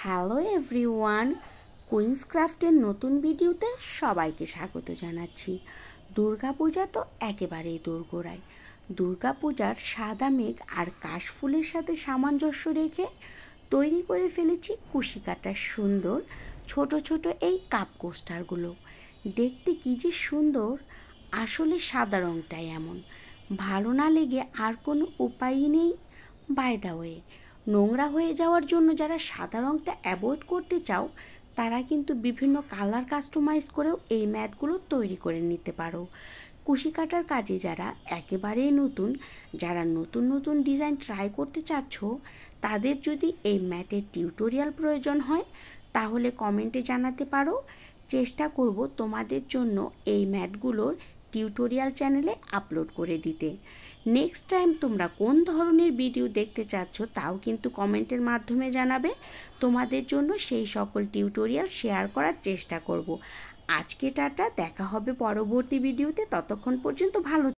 Hello everyone, queen's ক্রাফটের নতুন ভিডিওতে সবাইকে স্বাগত জানাচ্ছি। দুর্গাপূজা তো একেবারেই দোরগোড়ায়। দুর্গাপূজার সাদা মেঘ আর কাশফুলের সাথে সামঞ্জস্য রেখে তৈরি করে ফেলেছি কুশি কাটার সুন্দর ছোট ছোট এই কাপ কোস্টারগুলো। দেখতে কী যে সুন্দর, আসলে সাদা রঙটাই এমন, ভালো না লেগে আর কোনো উপায়ই নেই। বাই দ্য ওয়ে, নোংরা হয়ে যাওয়ার জন্য যারা সাদা রঙটা অ্যাভয়েড করতে চাও তারা কিন্তু বিভিন্ন কালার কাস্টমাইজ করেও এই ম্যাটগুলো তৈরি করে নিতে পারো। কুশি কাটার কাজে যারা একেবারেই নতুন, যারা নতুন নতুন ডিজাইন ট্রাই করতে চাচ্ছ, তাদের যদি এই ম্যাটের টিউটোরিয়াল প্রয়োজন হয় তাহলে কমেন্টে জানাতে পারো। চেষ্টা করব তোমাদের জন্য এই ম্যাটগুলোর টিউটোরিয়াল চ্যানেলে আপলোড করে দিতে। নেক্সট টাইম তোমরা কোন ধরনের ভিডিও দেখতে চাচ্ছ তাও কিন্তু কমেন্টের মাধ্যমে জানাবে। তোমাদের জন্য সেই সকল টিউটোরিয়াল শেয়ার করার চেষ্টা করব। আজকে টাটা, দেখা হবে পরবর্তী ভিডিওতে। ততক্ষণ পর্যন্ত ভালো